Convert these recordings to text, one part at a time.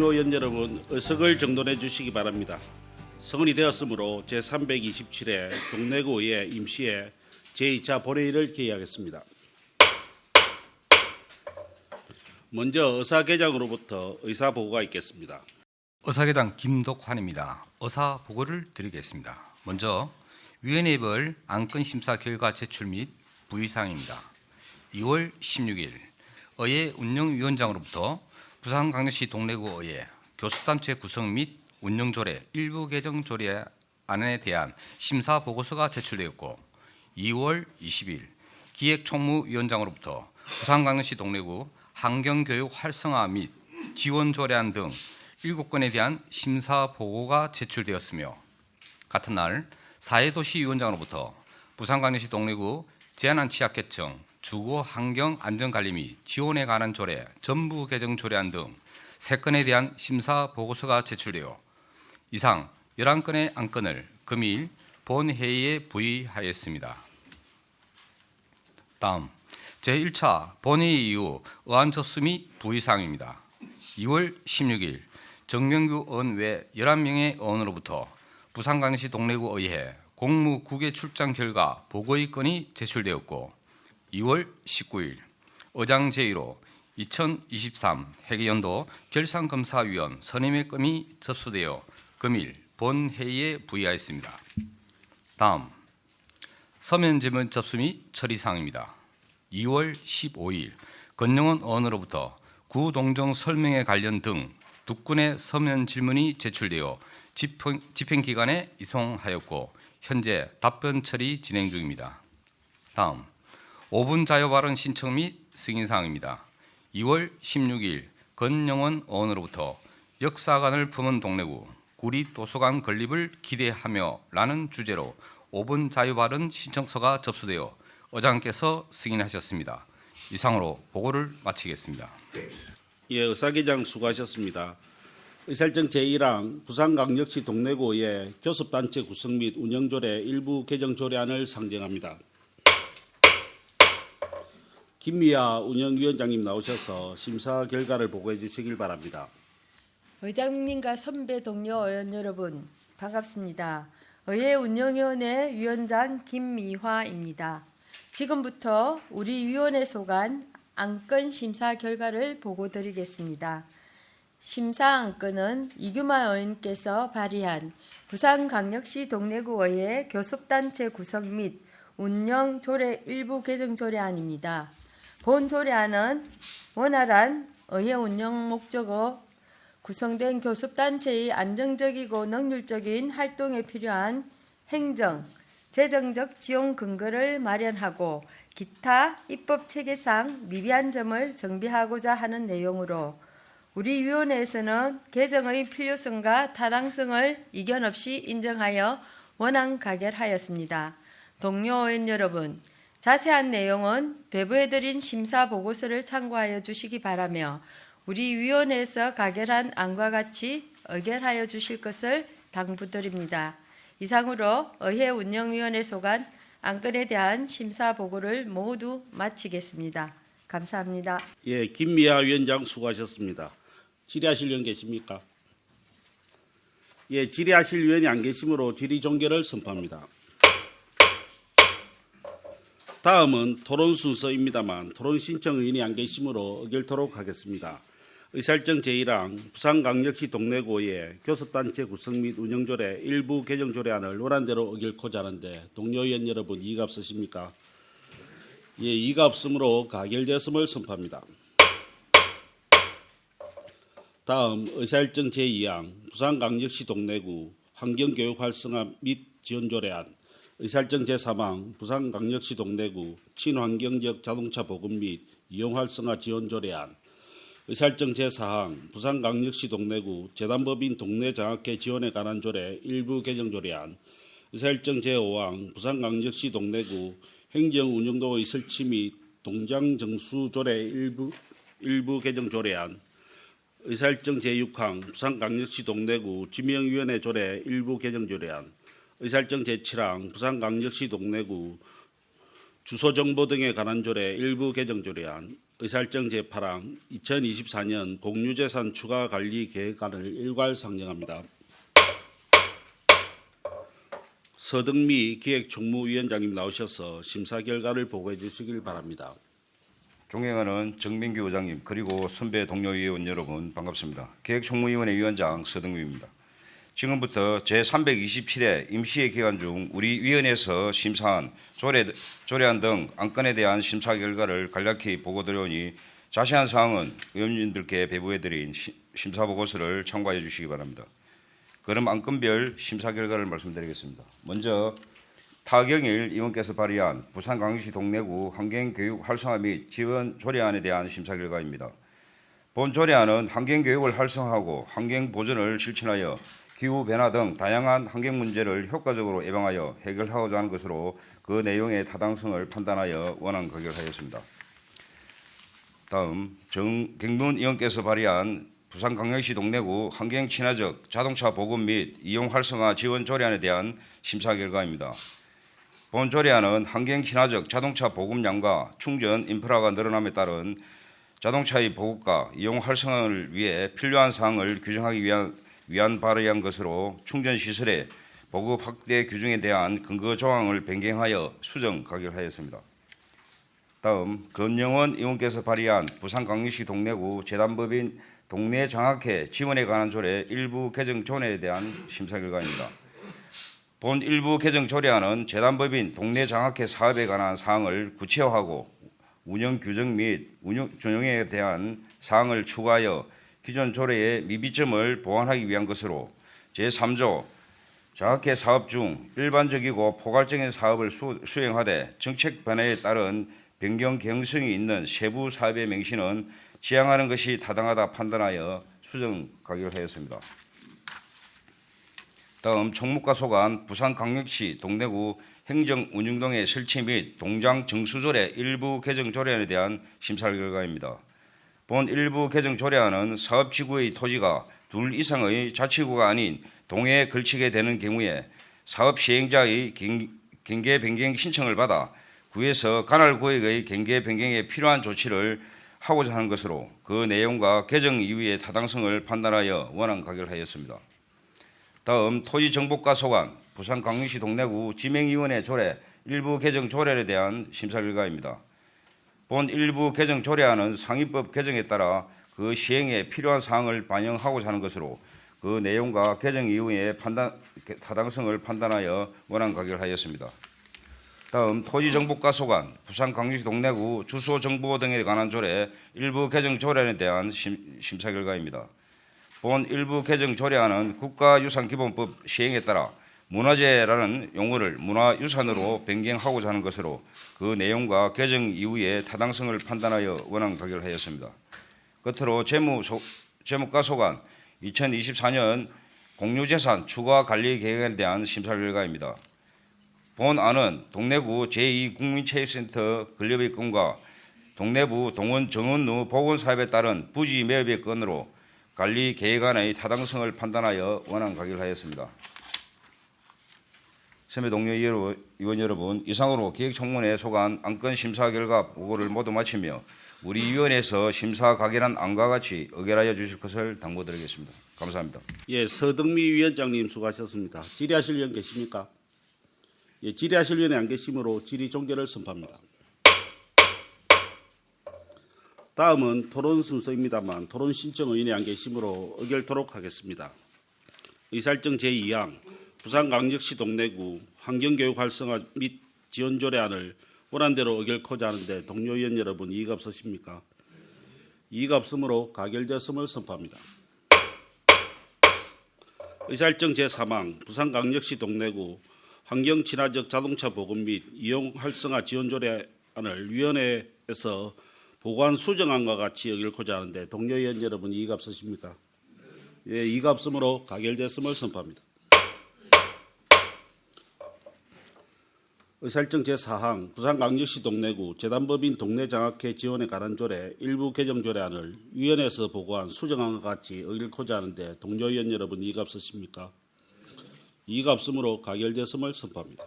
동료 의원 여러분, 의석을 정돈해 주시기 바랍니다. 성은이 되었으므로 제327회 동래구 의회 임시회 제2차 본회의를 개의하겠습니다. 먼저 의사개장으로부터 의사보고가 있겠습니다. 의사개장 김덕환입니다. 의사보고를 드리겠습니다. 먼저 위원회별 안건 심사 결과 제출 및 부의사항입니다. 2월 16일 의회 운영위원장으로부터 부산광역시 동래구 의회 교섭단체 구성 및 운영조례 일부 개정 조례안에 대한 심사보고서가 제출되었고, 2월 20일 기획총무위원장으로부터 부산광역시 동래구 환경교육 활성화 및 지원조례안 등 7건에 대한 심사보고가 제출되었으며, 같은 날 사회도시위원장으로부터 부산광역시 동래구 제한한 취약계층 주거 환경 안전관리 및 지원에 관한 조례 전부 개정 조례안 등 3건에 대한 심사보고서가 제출되어 이상 11건의 안건을 금일 본회의에 부의하였습니다. 다음 제1차 본회의 이후 의안 접수 및 부의사항입니다. 2월 16일 정명규 의원 외 11명의 의원으로부터 부산광역시 동래구 의회 공무 국외 출장 결과 보고의 건이 제출되었고, 2월 19일 의장 제1호 2023 회계연도 결산검사위원 선임의 건이 접수되어 금일 본회의에 부의하였습니다. 다음 서면지문 접수 및 처리사항입니다. 2월 15일 권영원 의원으로부터 구동정 설명에 관련 등 2건의 서면 질문이 제출되어 집행기관에 이송하였고 현재 답변 처리 진행 중입니다. 다음 5분 자유발언 신청 및 승인사항입니다. 2월 16일 권영원 의원으로부터 역사관을 품은 동래구 구리도서관 건립을 기대하며 라는 주제로 5분 자유발언 신청서가 접수되어 의장께서 승인하셨습니다. 이상으로 보고를 마치겠습니다. 예, 의사개장 수고하셨습니다. 의사일정 제1항 부산광역시 동래구 의회 교섭단체 구성 및 운영조례 일부 개정 조례안을 상정합니다. 김미아 운영위원장님 나오셔서 심사 결과를 보고해 주시길 바랍니다. 의장님과 선배 동료 의원 여러분, 반갑습니다. 의회 운영위원회 위원장 김미화입니다. 지금부터 우리 위원회 소관 안건 심사 결과를 보고드리겠습니다. 심사 안건은 이규만 의원께서 발의한 부산광역시 동래구 의회 교섭단체 구성 및 운영 조례 일부 개정 조례안입니다. 본 조례안은 원활한 의회 운영 목적으로 구성된 교섭단체의 안정적이고 능률적인 활동에 필요한 행정, 재정적 지원 근거를 마련하고 기타 입법체계상 미비한 점을 정비하고자 하는 내용으로 우리 위원회에서는 개정의 필요성과 타당성을 이견 없이 인정하여 원안 가결하였습니다. 동료 의원 여러분, 자세한 내용은 배부해드린 심사보고서를 참고하여 주시기 바라며 우리 위원회에서 가결한 안과 같이 의결하여 주실 것을 당부드립니다. 이상으로 의회 운영위원회 소관 안건에 대한 심사보고를 모두 마치겠습니다. 감사합니다. 예, 김미아 위원장 수고하셨습니다. 질의하실 의원 계십니까? 예, 질의하실 의원이 안 계시므로 질의 종결을 선포합니다. 다음은 토론 순서입니다만 토론 신청 의원이 안 계시므로 의결토록 하겠습니다. 의사일정 제1항 부산광역시 동래구 의회 교섭단체 구성 및 운영조례 일부 개정 조례안을 원안대로 의결코자 하는데 동료 의원 여러분 이의가 없으십니까? 예, 이의가 없으므로 가결되었음을 선포합니다. 다음 의사일정 제2항 부산광역시 동래구 환경교육 활성화 및 지원조례안 의사일정 제3항 부산광역시 동래구 친환경적 자동차 보급 및 이용 활성화 지원 조례안 의사일정 제4항 부산광역시 동래구 재단법인 동래 장학회 지원에 관한 조례 일부 개정 조례안 의사일정 제5항 부산광역시 동래구 행정운영도의 설치 및 동장 정수 조례 일부 개정 조례안 의사일정 제6항 부산광역시 동래구 지명위원회 조례 일부 개정 조례안 의사일정 제7항 부산광역시 동래구 주소 정보 등에 관한 조례 일부 개정 조례안, 의사일정 제8항 2024년 공유재산 추가 관리 계획안을 일괄 상정합니다. 서등미 기획총무위원장님 나오셔서 심사 결과를 보고해 주시길 바랍니다. 존경하는 정민규 의장님 그리고 선배 동료 의원 여러분 반갑습니다. 기획총무위원회 위원장 서등미입니다. 지금부터 제327회 임시회 기간 중 우리 위원회에서 심사한 조례안 등 안건에 대한 심사 결과를 간략히 보고드리오니 자세한 사항은 의원님들께 배부해드린 심사보고서를 참고해 주시기 바랍니다. 그럼 안건별 심사 결과를 말씀드리겠습니다. 먼저 타경일 의원께서 발의한 부산광역시 동래구 환경교육 활성화 및 지원 조례안에 대한 심사 결과입니다. 본 조례안은 환경교육을 활성화하고 환경보전을 실천하여 기후변화 등 다양한 환경 문제를 효과적으로 예방하여 해결하고자 하는 것으로 그 내용의 타당성을 판단하여 원안 가결하였습니다. 다음 정경문 의원께서 발의한 부산광역시 동래구 환경친화적 자동차 보급 및 이용 활성화 지원 조례안에 대한 심사 결과입니다. 본 조례안은 환경친화적 자동차 보급량과 충전 인프라가 늘어남에 따른 자동차의 보급과 이용 활성화를 위해 필요한 사항을 규정하기 위한 발의한 것으로 충전 시설의 보급 확대 규정에 대한 근거 조항을 변경하여 수정 가결하였습니다. 다음 권영원 의원께서 발의한 부산광역시 동래구 재단법인 동래 장학회 지원에 관한 조례 일부 개정 조례에 대한 심사 결과입니다. 본 일부 개정 조례안은 재단법인 동래 장학회 사업에 관한 사항을 구체화하고 운영 규정 및 운영 준용에 대한 사항을 추가하여 기존 조례의 미비점을 보완하기 위한 것으로 제3조 장학회 사업 중 일반적이고 포괄적인 사업을 수행하되 정책 변화에 따른 변경 개연성이 있는 세부 사업의 맹신은 지양하는 것이 타당하다 판단하여 수정 가결하였습니다. 다음 총무과 소관 부산광역시 동래구 행정운영동의 설치 및 동장 정수조례 일부 개정 조례안에 대한 심사 결과입니다. 본 일부 개정 조례안은 사업지구의 토지가 둘 이상의 자치구가 아닌 동해에 걸치게 되는 경우에 사업 시행자의 경계 변경 신청을 받아 구에서 관할구역의 경계 변경에 필요한 조치를 하고자 하는 것으로 그 내용과 개정 이유의 타당성을 판단하여 원안 가결하였습니다. 다음 토지정보과 소관 부산광역시 동래구 지명위원회 조례 일부 개정 조례에 대한 심사 결과입니다. 본 일부 개정 조례안은 상위법 개정에 따라 그 시행에 필요한 사항을 반영하고자 하는 것으로 그 내용과 개정 이유의 타당성을 판단하여 원안 가결하였습니다. 다음 토지정보과 소관 부산광역시 동래구 주소정보 등에 관한 조례 일부 개정 조례에 대한 심사 결과입니다. 본 일부 개정 조례안은 국가유산기본법 시행에 따라 문화재라는 용어를 문화유산으로 변경하고자 하는 것으로 그 내용과 개정 이후의 타당성을 판단하여 원안 가결하였습니다. 끝으로 재무과 소관 2024년 공유재산 추가 관리 계획에 대한 심사 결과입니다. 본 안은 동래구 제2국민체육센터 건립의 건과 동래부 동원 정원루 복원사업에 따른 부지 매입의 건으로 관리 계획안의 타당성을 판단하여 원안 가결하였습니다. 선배 동료 의원 여러분, 이상으로 기획청문회 소관 안건 심사 결과 보고를 모두 마치며 우리 위원회에서 심사 가결한 안과 같이 의결하여 주실 것을 당부드리겠습니다. 감사합니다. 예, 서등미 위원장님 수고하셨습니다. 질의하실 의원 계십니까? 예, 질의하실 의원이 안 계시므로 질의 종결을 선포합니다. 다음은 토론 순서입니다만 토론 신청 의원이 안 계시므로 의결토록 하겠습니다. 의사일정 제2항 부산광역시 동래구 환경교육 활성화 및 지원 조례안을 원안대로 의결코자 하는데 동료 의원 여러분 이의가 없으십니까? 이의가 없으므로 가결되었음을 선포합니다. 의사일정 제3항 부산광역시 동래구 환경친화적 자동차 보급 및 이용 활성화 지원 조례안을 위원회에서 보고한 수정안과 같이 의결코자 하는데 동료 의원 여러분 이의가 없으십니까? 예, 이의가 없으므로 가결되었음을 선포합니다. 의사일정 제4항 부산광역시 동래구 재단법인 동래장학회 지원에 관한 조례 일부 개정 조례안을 위원회에서 보고한 수정안과 같이 의결코자 하는데 동료 의원 여러분 이의가 없으십니까? 이의가 없으므로 가결되었음을 선포합니다.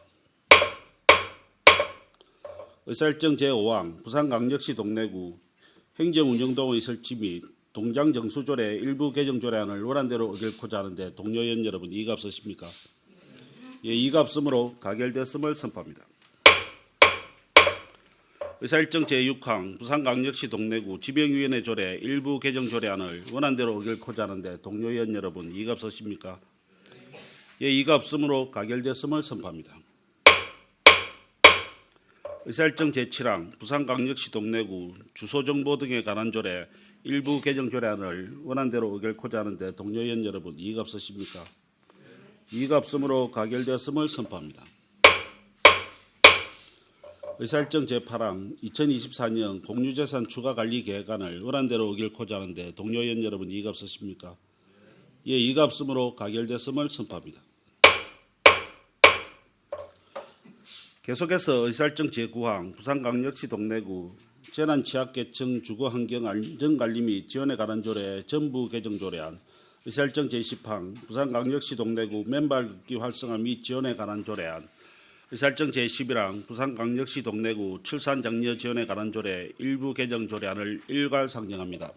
의사일정 제5항 부산광역시 동래구 행정운영동의 설치 및 동장 정수조례 일부 개정 조례안을 원안대로 의결코자 하는데 동료 의원 여러분 이의가 없으십니까? 예, 이의가 없으므로 가결되었음을 선포합니다. 의사일정 제6항 부산광역시 동래구 지병위원회 조례 일부 개정 조례안을 원안대로 의결코자 하는데 동료 의원 여러분 이의가 없으십니까? 예, 이의가 없으므로 가결되었음을 선포합니다. 의사일정 제7항 부산광역시 동래구 주소정보 등에 관한 조례 일부 개정 조례안을 원안대로 의결코자 하는데 동료 의원 여러분 이의가 없으십니까? 이의가 없으므로 가결되었음을 선포합니다. 의사일정 제8항 2024년 공유재산 추가관리 계획안을 원안대로 의결코자 하는데 동료 의원 여러분 이의가 없으십니까? 예, 이의가 없으므로 가결되었음을 선포합니다. 계속해서 의사일정 제9항 부산광역시 동래구 재난취약계층 주거환경 안전관리 및 지원에 관한 조례 전부 개정 조례안, 의사일정 제10항 부산광역시 동래구 맨발 걷기 활성화 및 지원에 관한 조례안, 의사일정 제11항 부산광역시 동래구 출산장려 지원에 관한 조례 일부 개정 조례안을 일괄 상정합니다.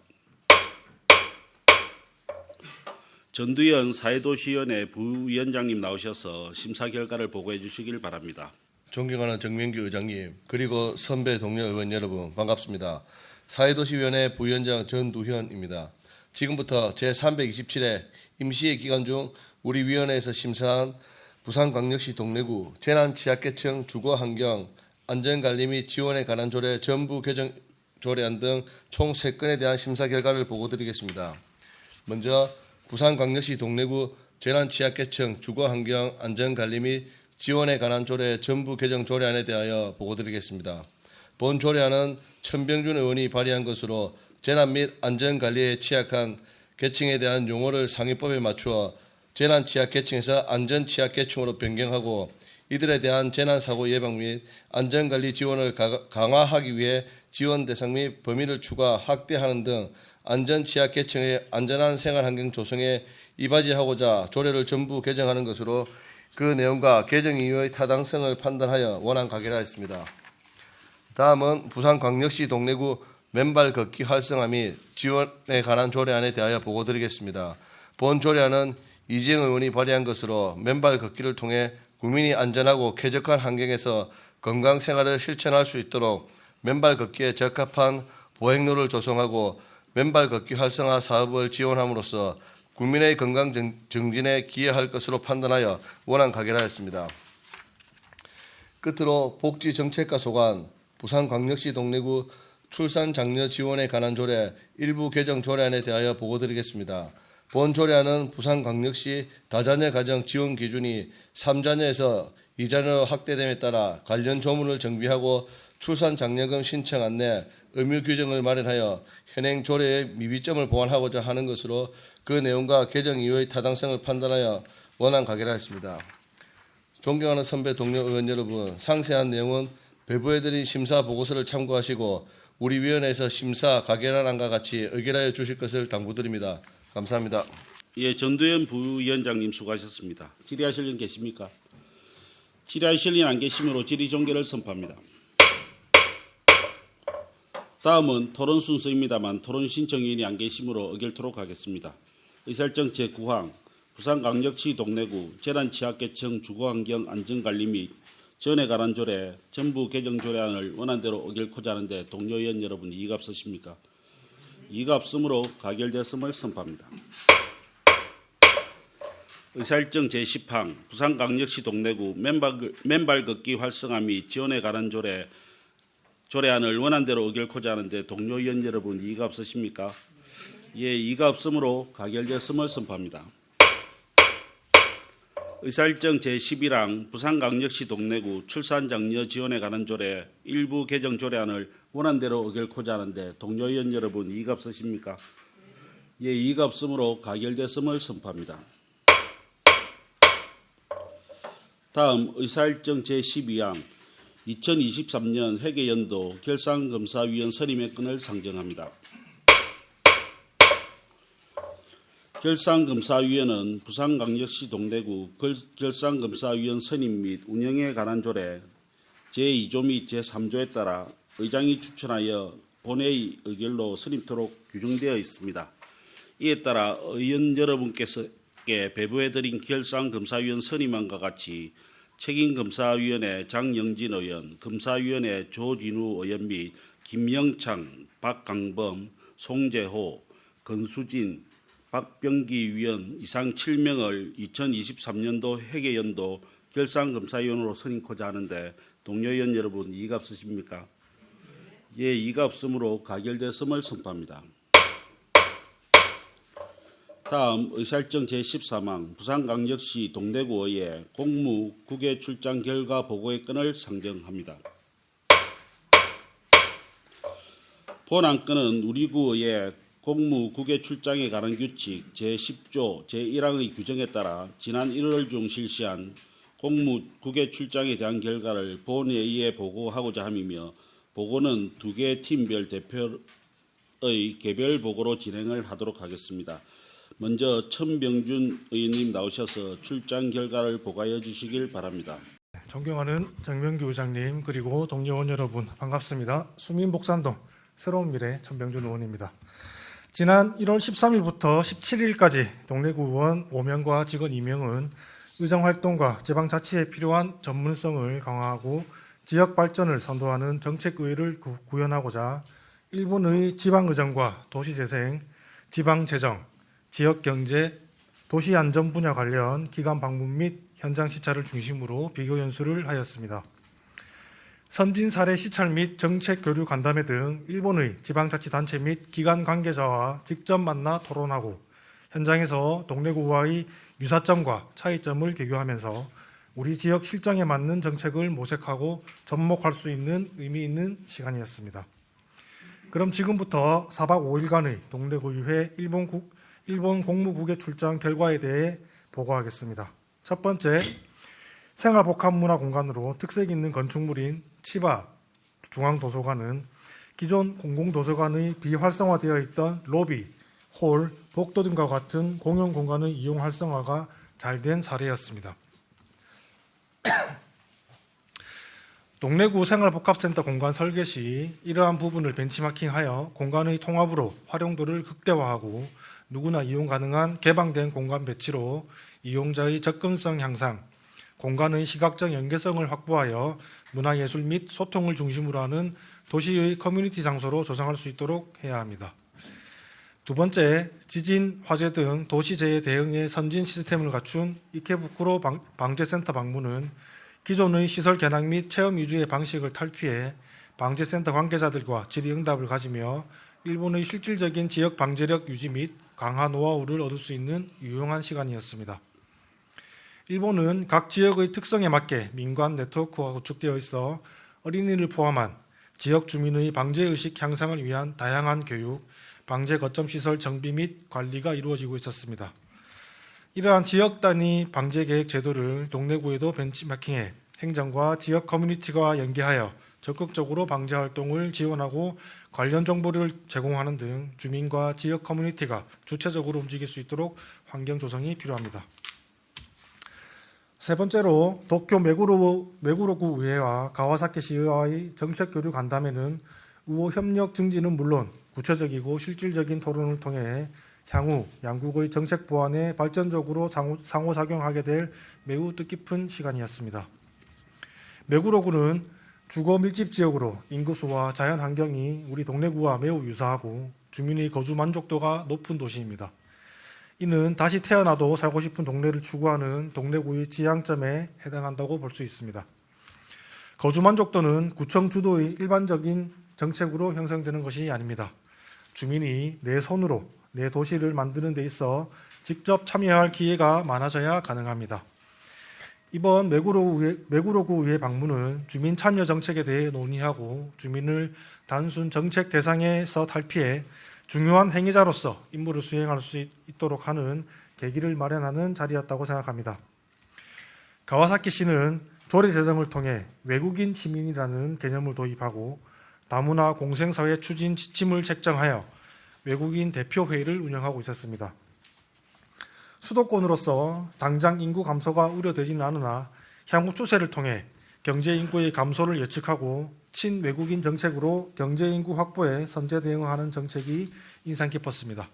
전두현 사회도시위원회 부위원장님 나오셔서 심사 결과를 보고해 주시길 바랍니다. 존경하는 정명규 의장님, 그리고 선배 동료 의원 여러분 반갑습니다. 사회도시위원회 부위원장 전두현입니다. 지금부터 제327회 임시회 기간 중 우리 위원회에서 심사한 부산광역시 동래구 재난취약계층 주거환경 안전관리 및 지원에 관한 조례 전부 개정 조례안 등 총 3건에 대한 심사 결과를 보고드리겠습니다. 먼저 부산광역시 동래구 재난취약계층 주거환경 안전관리 및 지원에 관한 조례 전부 개정 조례안에 대하여 보고드리겠습니다. 본 조례안은 천병준 의원이 발의한 것으로 재난 및 안전관리에 취약한 계층에 대한 용어를 상위법에 맞추어 재난취약계층에서 안전취약계층으로 변경하고 이들에 대한 재난사고 예방 및 안전관리 지원을 강화하기 위해 지원 대상 및 범위를 추가 확대하는 등 안전취약계층의 안전한 생활환경 조성에 이바지하고자 조례를 전부 개정하는 것으로 그 내용과 개정 이유의 타당성을 판단하여 원안 가결하였습니다. 다음은 부산광역시 동래구 맨발 걷기 활성화 및 지원에 관한 조례안에 대하여 보고드리겠습니다. 본 조례안은 이재영 의원이 발의한 것으로 맨발 걷기를 통해 국민이 안전하고 쾌적한 환경에서 건강 생활을 실천할 수 있도록 맨발 걷기에 적합한 보행로를 조성하고 맨발 걷기 활성화 사업을 지원함으로써 국민의 건강 정진에 기여할 것으로 판단하여 원안 가결하였습니다. 끝으로 복지정책과 소관 부산광역시 동래구 출산장려 지원에 관한 조례 일부 개정 조례안에 대하여 보고드리겠습니다. 본 조례안은 부산광역시 다자녀 가정 지원 기준이 3자녀에서 2자녀로 확대됨에 따라 관련 조문을 정비하고 출산장려금 신청 안내, 의무 규정을 마련하여 현행 조례의 미비점을 보완하고자 하는 것으로 그 내용과 개정 이유의 타당성을 판단하여 원안 가결하였습니다. 존경하는 선배 동료 의원 여러분, 상세한 내용은 배부해드린 심사 보고서를 참고하시고 우리 위원회에서 심사 가결한 안과 같이 의결하여 주실 것을 당부드립니다. 감사합니다. 예, 전두현 부위원장님 수고하셨습니다. 질의하실 분 계십니까? 질의하실 분 안 계시므로 질의 종결을 선포합니다. 다음은 토론 순서입니다만 토론 신청인이 안 계시므로 의결토록 하겠습니다. 의사일정 제9항 부산광역시 동래구 재난취약계층 주거환경 안전관리 및 지원에 관한 조례 전부 개정 조례안을 원안대로 의결코자 하는데 동료 의원 여러분 이의가 없으십니까? 이의가 없으므로 가결되었음을 선포합니다. 의사일정 제10항 부산광역시 동래구 맨발 걷기 활성화 및 지원에 관한 조례안을 원안대로 의결코자 하는데 동료 의원 여러분 이의가 없으십니까? 예, 이의가 없으므로 가결되었음을 선포합니다. 의사일정 제11항 부산광역시 동래구 출산장려 지원에 관한 조례 일부 개정 조례안을 원안대로 의결코자 하는데 동료 의원 여러분 이의가 없으십니까? 예, 이의가 없으므로 가결되었음을 선포합니다. 다음 의사일정 제12항 2023년 회계연도 결산검사위원 선임의 건을 상정합니다. 결산검사위원은 부산광역시 동래구 결산검사위원 선임 및 운영에 관한 조례 제2조 및 제3조에 따라 의장이 추천하여 본회의 의결로 선임토록 규정되어 있습니다. 이에 따라 의원 여러분께서께 배부해드린 결산검사위원 선임안과 같이 책임검사위원회 장영진 의원, 검사위원회 조진우 의원 및 김영창, 박강범, 송재호, 건수진, 박병기 위원 이상 7명을 2023년도 회계연도 결산검사위원으로 선임코자 하는데 동료 의원 여러분 이의가 없으십니까? 예, 이의가 없으므로 가결됐음을 선포합니다. 다음 의사일정 제14망 부산광역시 동래구의회 공무 국외 출장 결과 보고의 건을 상정합니다. 본 안건은 우리 구의회 공무 국외 출장에 관한 규칙 제10조 제1항의 규정에 따라 지난 1월 중 실시한 공무 국외 출장에 대한 결과를 본회의에 보고하고자 함이며 보고는 2개 팀별 대표의 개별 보고로 진행을 하도록 하겠습니다. 먼저 천병준 의원님 나오셔서 출장 결과를 보고하여 주시길 바랍니다. 존경하는 정명규 의장님 그리고 동료 의원 여러분 반갑습니다. 수민복산동 새로운 미래 천병준 의원입니다. 지난 1월 13일부터 17일까지 동래구 의원 5명과 직원 2명은 의정활동과 지방자치에 필요한 전문성을 강화하고 지역 발전을 선도하는 정책의회를 구현하고자 일본의 지방의정과 도시재생, 지방재정, 지역경제, 도시안전 분야 관련 기관 방문 및 현장 시찰을 중심으로 비교 연수를 하였습니다. 선진 사례 시찰 및 정책 교류 간담회 등 일본의 지방자치단체 및 기관 관계자와 직접 만나 토론하고 현장에서 동래구와의 유사점과 차이점을 비교하면서 우리 지역 실정에 맞는 정책을 모색하고 접목할 수 있는 의미 있는 시간이었습니다. 그럼 지금부터 4박 5일간의 동래구의회 일본 공무국외 출장 결과에 대해 보고하겠습니다. 첫 번째, 생활복합문화공간으로 특색 있는 건축물인 치바 중앙도서관은 기존 공공도서관의 비활성화되어 있던 로비, 홀, 복도 등과 같은 공용공간의 이용 활성화가 잘 된 사례였습니다. 동래구 생활복합센터 공간 설계 시 이러한 부분을 벤치마킹하여 공간의 통합으로 활용도를 극대화하고 누구나 이용 가능한 개방된 공간 배치로 이용자의 접근성 향상, 공간의 시각적 연계성을 확보하여 문화예술 및 소통을 중심으로 하는 도시의 커뮤니티 장소로 조성할 수 있도록 해야 합니다. 두 번째, 지진, 화재 등 도시재해 대응의 선진 시스템을 갖춘 이케부쿠로 방재센터 방문은 기존의 시설 개량 및 체험 위주의 방식을 탈피해 방재센터 관계자들과 질의응답을 가지며 일본의 실질적인 지역 방재력 유지 및 강화 노하우를 얻을 수 있는 유용한 시간이었습니다. 일본은 각 지역의 특성에 맞게 민관 네트워크가 구축되어 있어 어린이를 포함한 지역 주민의 방재의식 향상을 위한 다양한 교육, 방재 거점 시설 정비 및 관리가 이루어지고 있었습니다. 이러한 지역 단위 방재 계획 제도를 동래구에도 벤치마킹해 행정과 지역 커뮤니티와 연계하여 적극적으로 방재 활동을 지원하고 관련 정보를 제공하는 등 주민과 지역 커뮤니티가 주체적으로 움직일 수 있도록 환경 조성이 필요합니다. 세 번째로 도쿄 메구로구 의회와 가와사키시의회의 정책 교류 간담회는 우호 협력 증진은 물론 구체적이고 실질적인 토론을 통해 향후 양국의 정책 보완에 발전적으로 상호작용하게 될 매우 뜻깊은 시간이었습니다. 메구로구는 주거 밀집 지역으로 인구수와 자연 환경이 우리 동래구와 매우 유사하고 주민의 거주 만족도가 높은 도시입니다. 이는 다시 태어나도 살고 싶은 동네를 추구하는 동래구의 지향점에 해당한다고 볼 수 있습니다. 거주 만족도는 구청 주도의 일반적인 정책으로 형성되는 것이 아닙니다. 주민이 내 손으로 내 도시를 만드는 데 있어 직접 참여할 기회가 많아져야 가능합니다. 이번 메구로구 의회 방문은 주민 참여 정책에 대해 논의하고 주민을 단순 정책 대상에서 탈피해 중요한 행위자로서 임무를 수행할 수 있도록 하는 계기를 마련하는 자리였다고 생각합니다. 가와사키시는 조례 제정을 통해 외국인 시민이라는 개념을 도입하고 다문화 공생사회 추진 지침을 책정하여 외국인 대표회의를 운영하고 있었습니다. 수도권으로서 당장 인구 감소가 우려되지는 않으나 향후 추세를 통해 경제 인구의 감소를 예측하고 친외국인 정책으로 경제 인구 확보에 선제 대응하는 정책이 인상 깊었습니다.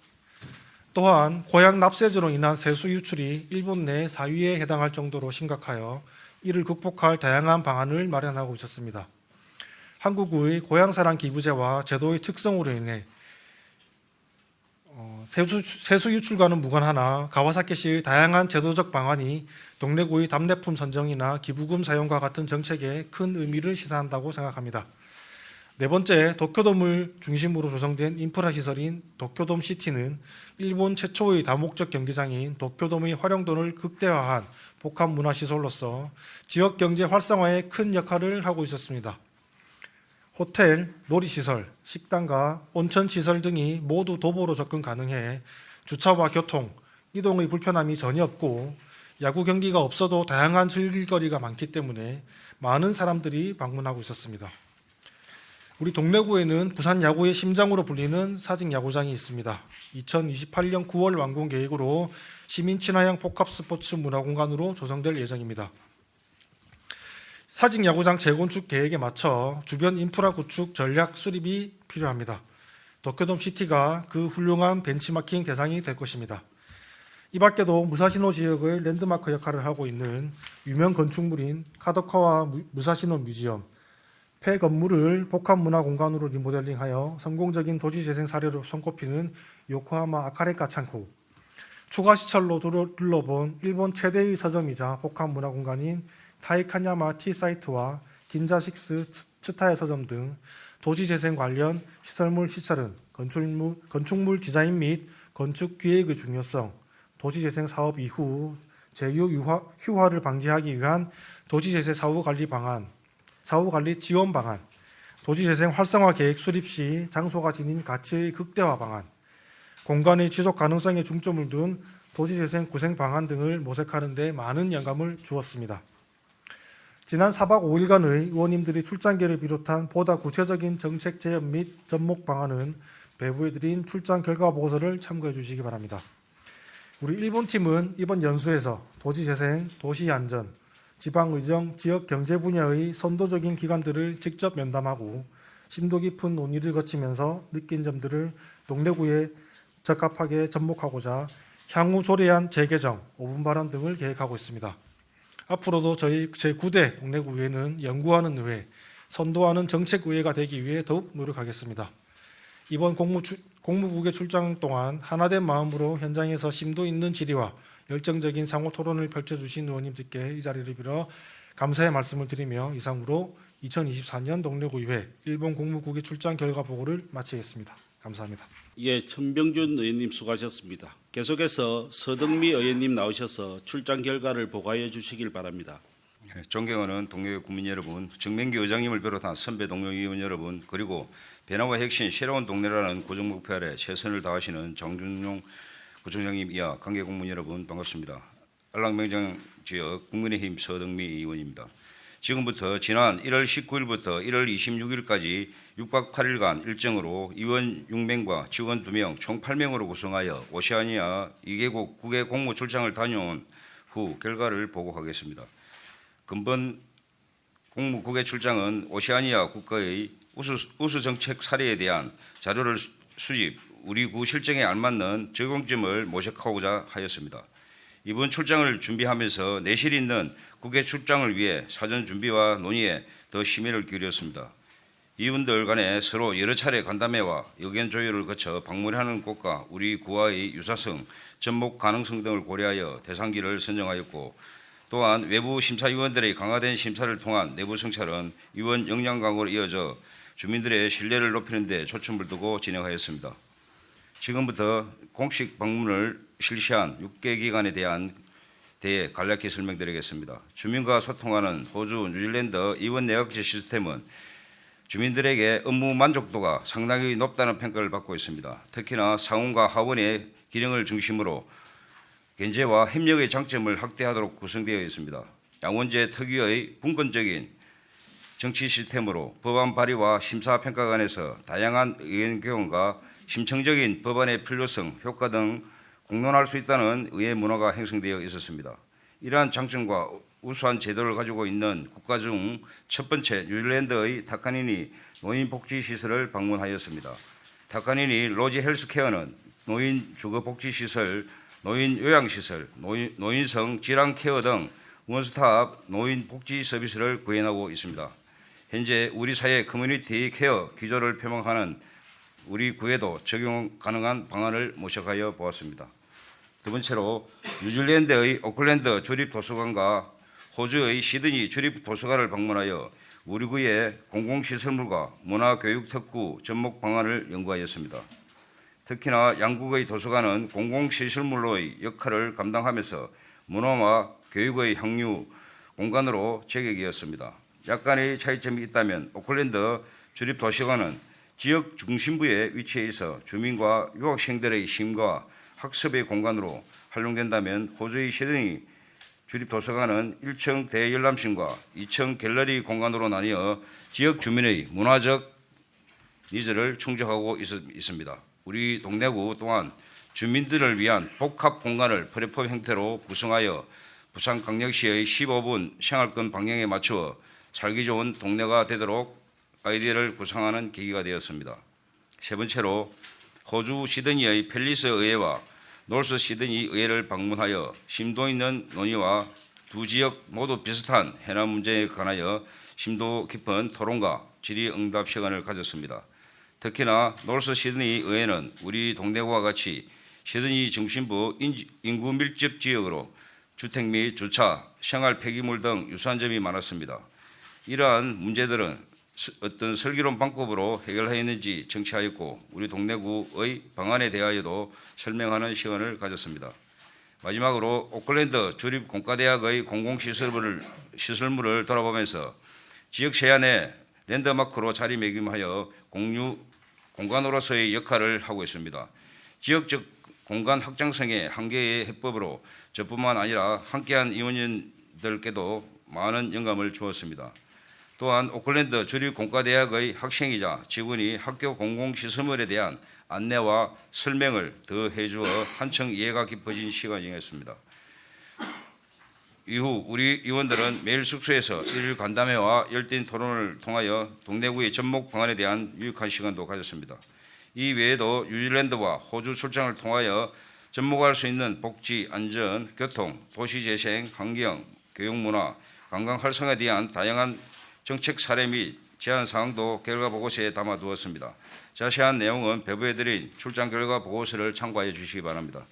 또한 고향 납세제로 인한 세수 유출이 일본 내 4위에 해당할 정도로 심각하여 이를 극복할 다양한 방안을 마련하고 있었습니다. 한국의 고향사랑 기부제와 제도의 특성으로 인해 세수 유출과는 무관하나 가와사키시의 다양한 제도적 방안이 동래구의 답례품 선정이나 기부금 사용과 같은 정책에 큰 의미를 시사한다고 생각합니다. 네 번째, 도쿄돔을 중심으로 조성된 인프라 시설인 도쿄돔 시티는 일본 최초의 다목적 경기장인 도쿄돔의 활용도를 극대화한 복합 문화 시설로서 지역 경제 활성화에 큰 역할을 하고 있었습니다. 호텔, 놀이시설, 식당과 온천시설 등이 모두 도보로 접근 가능해 주차와 교통, 이동의 불편함이 전혀 없고 야구 경기가 없어도 다양한 즐길거리가 많기 때문에 많은 사람들이 방문하고 있었습니다. 우리 동래구에는 부산 야구의 심장으로 불리는 사직야구장이 있습니다. 2028년 9월 완공 계획으로 시민 친화형 복합 스포츠 문화공간으로 조성될 예정입니다. 사직야구장 재건축 계획에 맞춰 주변 인프라 구축 전략 수립이 필요합니다. 도쿄돔 시티가 그 훌륭한 벤치마킹 대상이 될 것입니다. 이 밖에도 무사시노 지역의 랜드마크 역할을 하고 있는 유명 건축물인 카도카와 무사시노 뮤지엄, 폐 건물을 복합 문화 공간으로 리모델링하여 성공적인 도시 재생 사례로 손꼽히는 요코하마 아카레카 창고, 추가 시설로 둘러본 일본 최대의 서점이자 복합 문화 공간인 타이카냐마 티사이트와 긴자식스 츠타야 서점 등 도시 재생 관련 시설물 시찰은 건축물 디자인 및 건축 기획의 중요성, 도시 재생 사업 이후 재유 휴화를 방지하기 위한 도시 재생 사후 관리 방안, 사후 관리 지원 방안, 도시 재생 활성화 계획 수립 시 장소가 지닌 가치의 극대화 방안, 공간의 지속 가능성에 중점을 둔 도시 재생 구생 방안 등을 모색하는 데 많은 영감을 주었습니다. 지난 4박 5일간의 의원님들이 출장계를 비롯한 보다 구체적인 정책 제안 및 접목 방안은 배부해드린 출장 결과 보고서를 참고해 주시기 바랍니다. 우리 일본팀은 이번 연수에서 도시재생, 도시안전, 지방의정, 지역 경제 분야의 선도적인 기관들을 직접 면담하고 심도 깊은 논의를 거치면서 느낀 점들을 동래구에 적합하게 접목하고자 향후 조례안 재개정, 5분 발언 등을 계획하고 있습니다. 앞으로도 저희 제9대 동래구의회는 연구하는 의회, 선도하는 정책의회가 되기 위해 더욱 노력하겠습니다. 이번 공무국의 출장 동안 하나된 마음으로 현장에서 심도 있는 질의와 열정적인 상호 토론을 펼쳐주신 의원님들께 이 자리를 빌어 감사의 말씀을 드리며 이상으로 2024년 동래구의회 일본 공무국의 출장 결과 보고를 마치겠습니다. 감사합니다. 예, 천병준 의원님 수고하셨습니다. 계속해서 서덕미 의원님 나오셔서 출장 결과를 보고해 주시길 바랍니다. 존경하는 동료 국민 여러분, 정명규 의장님을 비롯한 선배 동료 의원 여러분, 그리고 변화와 혁신 새로운 동네라는 고정 목표 아래 최선을 다하시는 정준용 구청장님 이하 관계 공무원 여러분 반갑습니다. 알랑명장 지역 국민의힘 서덕미 의원입니다. 지금부터 지난 1월 19일부터 1월 26일까지 6박 8일간 일정으로 의원 6명과 직원 2명 총 8명으로 구성하여 오세아니아 2개국 국외 공무 출장을 다녀온 후 결과를 보고하겠습니다. 근본 공무 국외 출장은 오세아니아 국가의 우수 정책 사례에 대한 자료를 수집, 우리 구 실정에 알맞는 적용점을 모색하고자 하였습니다. 이번 출장을 준비하면서 내실 있는 국외 출장을 위해 사전 준비와 논의에 더 심혈을 기울였습니다. 이분들 간에 서로 여러 차례 간담회와 의견 조율을 거쳐 방문하는 곳과 우리 구와의 유사성, 접목 가능성 등을 고려하여 대상지를 선정하였고, 또한 외부 심사위원들의 강화된 심사를 통한 내부 성찰은 위원 역량 강화로 이어져 주민들의 신뢰를 높이는 데 초점을 두고 진행하였습니다. 지금부터 공식 방문을 실시한 6개 기관에 대해 간략히 설명드리겠습니다. 주민과 소통하는 호주, 뉴질랜드 의원 내각제 시스템은 주민들에게 업무 만족도가 상당히 높다는 평가를 받고 있습니다. 특히나 상원과 하원의 기능을 중심으로 견제와 협력의 장점을 확대하도록 구성되어 있습니다. 양원제 특유의 분권적인 정치 시스템으로 법안 발의와 심사평가관에서 다양한 의견 교환과 심층적인 법안의 필요성, 효과 등 공론할 수 있다는 의회 문화가 형성되어 있었습니다. 이러한 장점과 우수한 제도를 가지고 있는 국가 중 첫 번째 뉴질랜드의 타카니니 노인복지시설을 방문하였습니다. 타카니니 로지 헬스케어는 노인 주거복지시설, 노인 요양시설, 노인성 질환케어 등 원스톱 노인 복지 서비스를 구현하고 있습니다. 현재 우리 사회 커뮤니티 케어 기조를 표방하는 우리 구에도 적용 가능한 방안을 모색하여 보았습니다. 두 번째로 뉴질랜드의 오클랜드 주립도서관과 호주의 시드니 주립도서관을 방문하여 우리 구의 공공시설물과 문화교육특구 접목 방안을 연구하였습니다. 특히나 양국의 도서관은 공공시설물로의 역할을 감당하면서 문화와 교육의 향유 공간으로 제격이었습니다. 약간의 차이점이 있다면 오클랜드 주립도서관은 지역 중심부에 위치해 있어 주민과 유학생들의 힘과 학습의 공간으로 활용된다면 호주의 시드니 주립도서관은 1층 대열람실과 2층 갤러리 공간으로 나뉘어 지역 주민의 문화적 니즈를 충족하고 있습니다. 우리 동래구 또한 주민들을 위한 복합 공간을 플랫폼 형태로 구성하여 부산광역시의 15분 생활권 방향에 맞추어 살기 좋은 동네가 되도록 아이디어를 구상하는 계기가 되었습니다. 세 번째로 호주 시드니의 팰리스 의회와 노스 시드니 의회를 방문하여 심도 있는 논의와 두 지역 모두 비슷한 해남 문제에 관하여 심도 깊은 토론과 질의응답 시간을 가졌습니다. 특히나 노스 시드니 의회는 우리 동래구와 같이 시드니 중심부 인구 밀집 지역으로 주택 및 주차, 생활 폐기물 등 유사한 점이 많았습니다. 이러한 문제들은 어떤 슬기로운 방법으로 해결하였는지 청취하였고 우리 동래구의 방안에 대하여도 설명하는 시간을 가졌습니다. 마지막으로 오클랜드 주립공과대학의 공공시설물을 돌아보면서 지역 세안의 랜드마크로 자리매김하여 공유 공간으로서의 역할을 하고 있습니다. 지역적 공간 확장성의 한계의 해법으로 저뿐만 아니라 함께한 임원님들께도 많은 영감을 주었습니다. 또한 오클랜드 주립공과대학의 학생이자 직원이 학교 공공시설물에 대한 안내와 설명을 더 해주어 한층 이해가 깊어진 시간이었습니다. 이후 우리 의원들은 매일 숙소에서 일일 간담회와 열띤 토론을 통하여 동래구의 접목 방안에 대한 유익한 시간도 가졌습니다. 이 외에도 뉴질랜드와 호주 출장을 통하여 접목할 수 있는 복지, 안전, 교통, 도시재생, 환경, 교육문화, 관광 활성화에 대한 다양한 정책 사례 및 제안 사항도 결과 보고서에 담아두었습니다. 자세한 내용은 배부해드린 출장 결과 보고서를 참고해 주시기 바랍니다.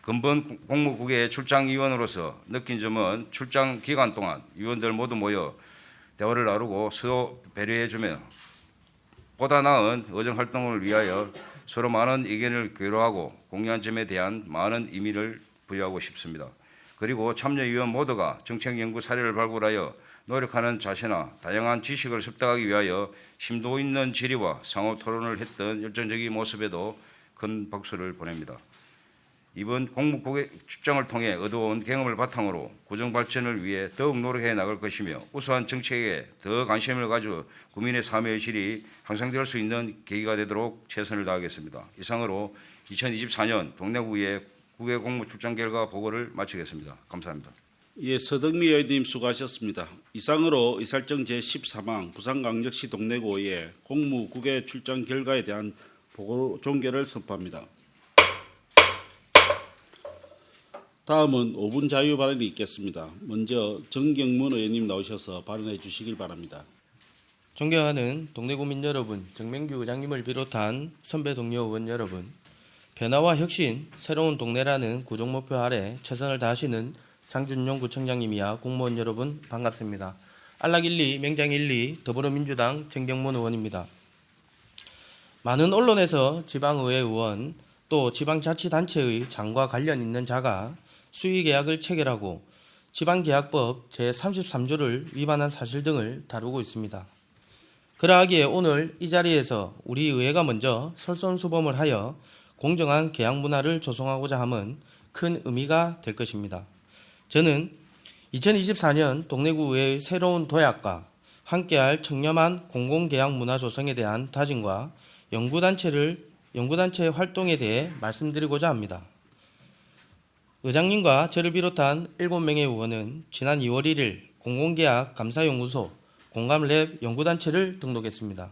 근본 공무국의 출장위원으로서 느낀 점은 출장 기간 동안 위원들 모두 모여 대화를 나누고 서로 배려해주며 보다 나은 의정활동을 위하여 서로 많은 의견을 교류하고 공유한 점에 대한 많은 의미를 부여하고 싶습니다. 그리고 참여위원 모두가 정책연구 사례를 발굴하여 노력하는 자세나 다양한 지식을 습득하기 위하여 심도 있는 질의와 상호 토론을 했던 열정적인 모습에도 큰 박수를 보냅니다. 이번 공무국의 출장을 통해 얻어온 경험을 바탕으로 구정 발전을 위해 더욱 노력해 나갈 것이며 우수한 정책에 더 관심을 가져 국민의 삶의 질이 향상될 수 있는 계기가 되도록 최선을 다하겠습니다. 이상으로 2024년 동래구의 국외 공무 출장 결과 보고를 마치겠습니다. 감사합니다. 예, 서덕미 의원님 수고하셨습니다. 이상으로 의사일정 제13항 부산광역시 동래구의 공무 국외 출장 결과에 대한 보고 종결을 선포합니다. 다음은 5분 자유 발언이 있겠습니다. 먼저 정경문 의원님 나오셔서 발언해 주시길 바랍니다. 존경하는 동래구민 여러분, 정명규 의장님을 비롯한 선배 동료 의원 여러분, 변화와 혁신, 새로운 동래라는 구정 목표 아래 최선을 다하시는 장준용 구청장님이야 공무원 여러분 반갑습니다. 안락 1리, 맹장 1리, 더불어민주당 정경문 의원입니다. 많은 언론에서 지방의회 의원 또 지방자치단체의 장과 관련 있는 자가 수의계약을 체결하고 지방계약법 제33조를 위반한 사실 등을 다루고 있습니다. 그러하기에 오늘 이 자리에서 우리 의회가 먼저 설선수범을 하여 공정한 계약 문화를 조성하고자 함은 큰 의미가 될 것입니다. 저는 2024년 동래구의회의 새로운 도약과 함께할 청렴한 공공계약 문화 조성에 대한 다짐과 연구단체의 활동에 대해 말씀드리고자 합니다. 의장님과 저를 비롯한 7명의 의원은 지난 2월 1일 공공계약 감사연구소 공감랩 연구단체를 등록했습니다.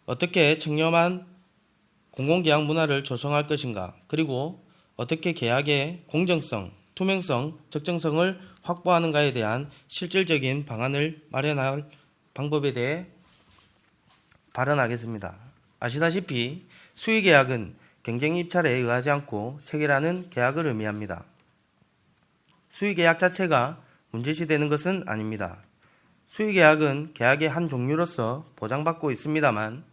어떻게 청렴한 공공계약 문화를 조성할 것인가, 그리고 어떻게 계약의 공정성, 투명성, 적정성을 확보하는가에 대한 실질적인 방안을 마련할 방법에 대해 발언하겠습니다. 아시다시피 수의계약은 경쟁 입찰에 의하지 않고 체결하는 계약을 의미합니다. 수의계약 자체가 문제시되는 것은 아닙니다. 수의계약은 계약의 한 종류로서 보장받고 있습니다만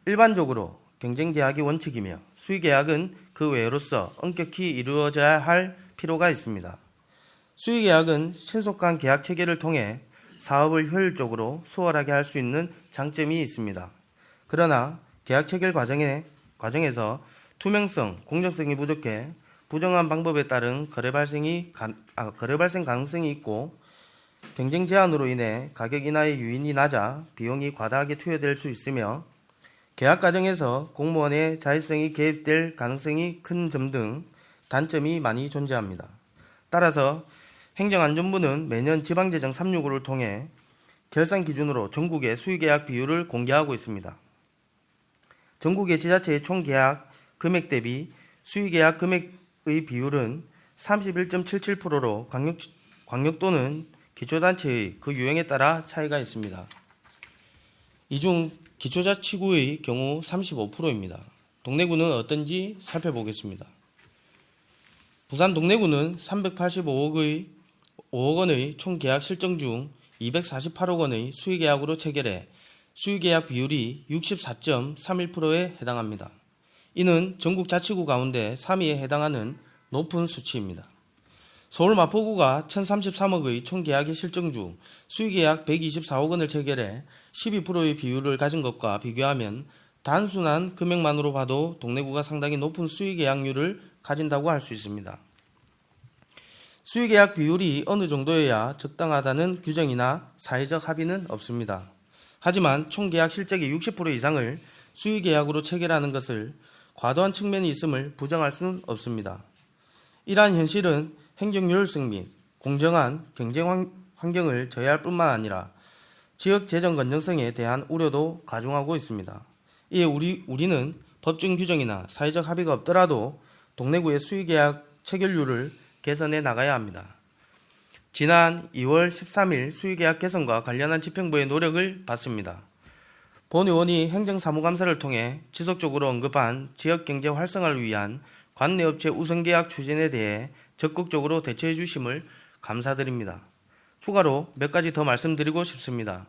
일반적으로 경쟁계약이 원칙이며 수의계약은 그 외로서 엄격히 이루어져야 할 필요가 있습니다. 수의계약은 신속한 계약 체결을 통해 사업을 효율적으로 수월하게 할 수 있는 장점이 있습니다. 그러나 계약 체결 과정에서 투명성, 공정성이 부족해 부정한 방법에 따른 거래 발생 가능성이 있고 경쟁 제한으로 인해 가격 인하의 요인이 낮아 비용이 과다하게 투여될 수 있으며 계약 과정에서 공무원의 자율성이 개입될 가능성이 큰 점 등 단점이 많이 존재합니다. 따라서 행정안전부는 매년 지방재정 365를 통해 결산 기준으로 전국의 수의계약 비율을 공개하고 있습니다. 전국의 지자체의 총계약 금액 대비 수의계약 금액의 비율은 31.77%로 광역도는 기초단체의 그 유형에 따라 차이가 있습니다. 이 중 기초자치구의 경우 35%입니다. 동래구는 어떤지 살펴보겠습니다. 부산 동래구는 385억 원의 총계약 실정 중 248억 원의 수의계약으로 체결해 수의계약 비율이 64.31%에 해당합니다. 이는 전국 자치구 가운데 3위에 해당하는 높은 수치입니다. 서울 마포구가 1033억의 총계약의 실정 중 수의계약 124억 원을 체결해 12%의 비율을 가진 것과 비교하면 단순한 금액만으로 봐도 동래구가 상당히 높은 수의계약률을 가진다고 할 수 있습니다. 수의계약 비율이 어느 정도여야 적당하다는 규정이나 사회적 합의는 없습니다. 하지만 총계약 실적의 60% 이상을 수의계약으로 체결하는 것을 과도한 측면이 있음을 부정할 수는 없습니다. 이러한 현실은 행정효율성 및 공정한 경쟁 환경을 저해할 뿐만 아니라 지역 재정 건전성에 대한 우려도 가중하고 있습니다. 이에 우리는 법정 규정이나 사회적 합의가 없더라도 동래구의 수의계약 체결률을 개선해 나가야 합니다. 지난 2월 13일 수의계약 개선과 관련한 집행부의 노력을 봤습니다. 본 의원이 행정사무감사를 통해 지속적으로 언급한 지역경제 활성화를 위한 관내업체 우선계약 추진에 대해 적극적으로 대처해 주심을 감사드립니다. 추가로 몇 가지 더 말씀드리고 싶습니다.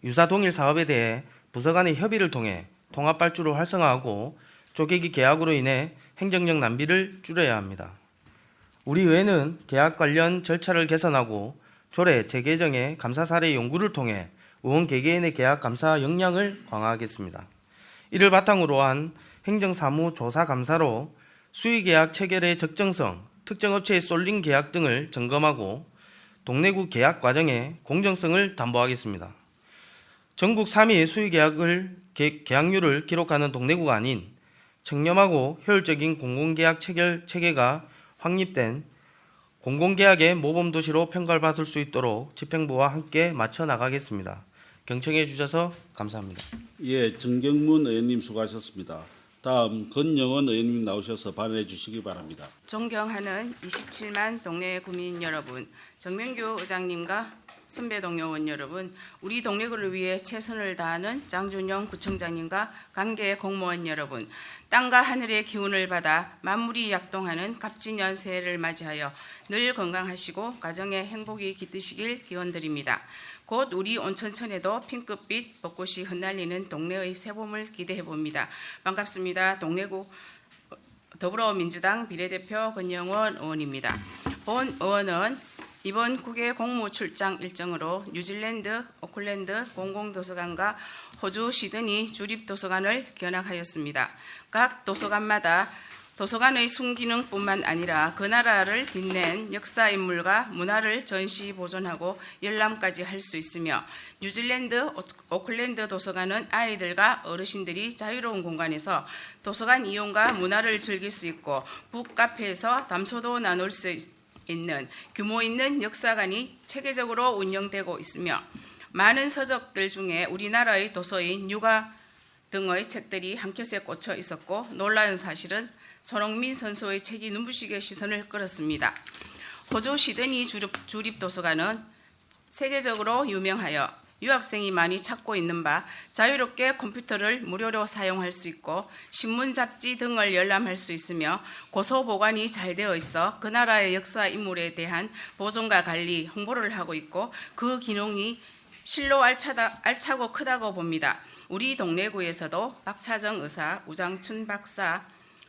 유사 동일 사업에 대해 부서 간의 협의를 통해 통합발주를 활성화하고 쪼개기 계약으로 인해 행정력 낭비를 줄여야 합니다. 우리 의회는 계약 관련 절차를 개선하고 조례 재개정의 감사 사례 연구를 통해 의원 개개인의 계약 감사 역량을 강화하겠습니다. 이를 바탕으로 한 행정사무조사 감사로 수의계약 체결의 적정성, 특정 업체의 쏠린 계약 등을 점검하고 동래구 계약 과정의 공정성을 담보하겠습니다. 전국 3위의 계약률을 기록하는 동래구가 아닌 청렴하고 효율적인 공공계약 체결 체계가 확립된 공공계약의 모범도시로 평가를 받을 수 있도록 집행부와 함께 맞춰 나가겠습니다. 경청해 주셔서 감사합니다. 예, 정경문 의원님 수고하셨습니다. 다음 권영원 의원님 나오셔서 발언해 주시기 바랍니다. 존경하는 27만 동네 구민 여러분, 정명규 의장님과 선배 동료 의원 여러분, 우리 동래구를 위해 최선을 다하는 장준영 구청장님과 관계 공무원 여러분, 땅과 하늘의 기운을 받아 만물이 약동하는 갑진년 새해를 맞이하여 늘 건강하시고 가정에 행복이 깃드시길 기원드립니다. 곧 우리 온천천에도 핑크빛 벚꽃이 흩날리는 동네의 새봄을 기대해봅니다. 반갑습니다. 동래구 더불어민주당 비례대표 권영원 의원입니다. 본 의원은 이번 국외 공무 출장 일정으로 뉴질랜드, 오클랜드 공공도서관과 호주 시드니 주립도서관을 견학하였습니다. 각 도서관마다 도서관의 순기능뿐만 아니라 그 나라를 빛낸 역사 인물과 문화를 전시 보존하고 열람까지 할 수 있으며 뉴질랜드 오클랜드 도서관은 아이들과 어르신들이 자유로운 공간에서 도서관 이용과 문화를 즐길 수 있고 북카페에서 담소도 나눌 수 있는 규모 있는 역사관이 체계적으로 운영되고 있으며 많은 서적들 중에 우리나라의 도서인 유가 등의 책들이 한 켠에 꽂혀 있었고 놀라운 사실은 손흥민 선수의 책이 눈부시게 시선을 끌었습니다. 호주 시드니 주립도서관은 세계적으로 유명하여 유학생이 많이 찾고 있는 바 자유롭게 컴퓨터를 무료로 사용할 수 있고 신문, 잡지 등을 열람할 수 있으며 고소 보관이 잘 되어 있어 그 나라의 역사 인물에 대한 보존과 관리, 홍보를 하고 있고 그 기능이 실로 알차고 크다고 봅니다. 우리 동래구에서도 박차정 의사, 우장춘 박사,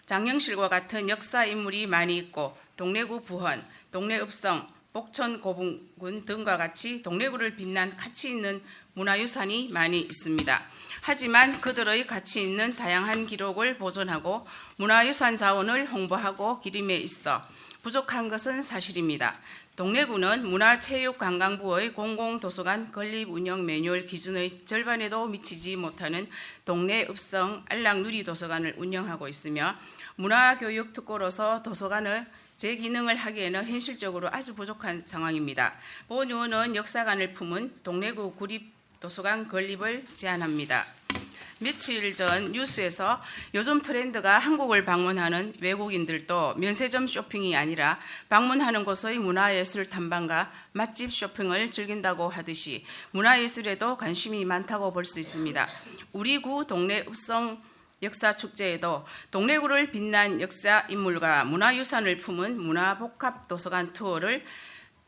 장영실과 같은 역사 인물이 많이 있고 동래구 부헌, 동래읍성, 복천 고분군 등과 같이 동래구를 빛난 가치 있는 문화유산이 많이 있습니다. 하지만 그들의 가치 있는 다양한 기록을 보존하고 문화유산 자원을 홍보하고 기림에 있어 부족한 것은 사실입니다. 동래구는 문화체육관광부의 공공도서관 건립 운영 매뉴얼 기준의 절반에도 미치지 못하는 동래읍성 안락누리도서관을 운영하고 있으며 문화교육 특구로서 도서관을 재기능을 하기에는 현실적으로 아주 부족한 상황입니다. 본 의원은 역사관을 품은 동래구 구립도서관 건립을 제안합니다. 며칠 전 뉴스에서 요즘 트렌드가 한국을 방문하는 외국인들도 면세점 쇼핑이 아니라 방문하는 곳의 문화예술 탐방과 맛집 쇼핑을 즐긴다고 하듯이 문화예술에도 관심이 많다고 볼 수 있습니다. 우리 구 동래읍성 역사축제에도 동래구를 빛난 역사 인물과 문화유산을 품은 문화복합도서관 투어를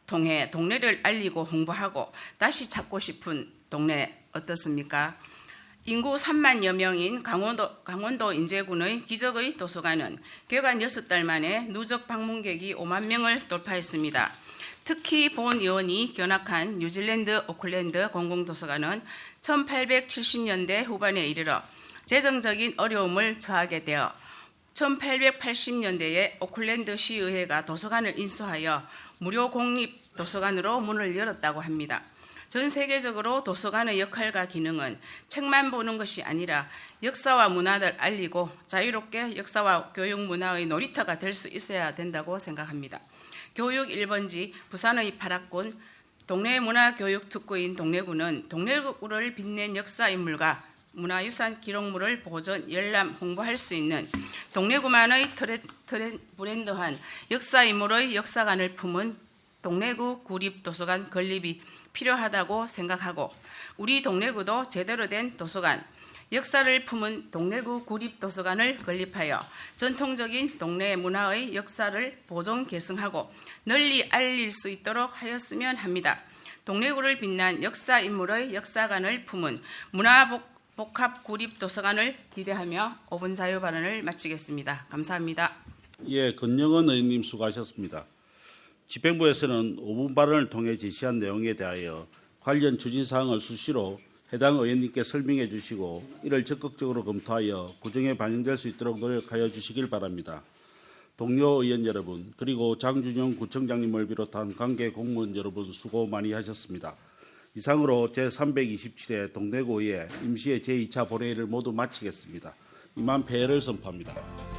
통해 동래를 알리고 홍보하고 다시 찾고 싶은 동래 어떻습니까? 인구 3만여 명인 강원도 인제군의 기적의 도서관은 개관 6달 만에 누적 방문객이 5만 명을 돌파했습니다. 특히 본 의원이 견학한 뉴질랜드 오클랜드 공공도서관은 1870년대 후반에 이르러 재정적인 어려움을 처하게 되어 1880년대에 오클랜드 시의회가 도서관을 인수하여 무료 공립 도서관으로 문을 열었다고 합니다. 전 세계적으로 도서관의 역할과 기능은 책만 보는 것이 아니라 역사와 문화를 알리고 자유롭게 역사와 교육 문화의 놀이터가 될 수 있어야 된다고 생각합니다. 교육 1번지 부산의 파락군 동래문화교육특구인 동래구는 동래구를 빛낸 역사인물과 문화유산 기록물을 보존, 열람, 홍보할 수 있는 동래구만의 브랜드한 역사인물의 역사관을 품은 동래구 구립도서관 건립이 필요하다고 생각하고 우리 동래구도 제대로 된 도서관, 역사를 품은 동래구 구립도서관을 건립하여 전통적인 동래 문화의 역사를 보존 계승하고 널리 알릴 수 있도록 하였으면 합니다. 동래구를 빛난 역사 인물의 역사관을 품은 문화복합 구립도서관을 기대하며 5분 자유 발언을 마치겠습니다. 감사합니다. 예, 권영은 의원님 수고하셨습니다. 집행부에서는 5분 발언을 통해 제시한 내용에 대하여 관련 추진사항을 수시로 해당 의원님께 설명해 주시고 이를 적극적으로 검토하여 구정에 반영될 수 있도록 노력하여 주시길 바랍니다. 동료 의원 여러분 그리고 장준영 구청장님을 비롯한 관계 공무원 여러분 수고 많이 하셨습니다. 이상으로 제327회 동래구의회 임시회 제2차 본회의를 모두 마치겠습니다. 이만 폐회를 선포합니다.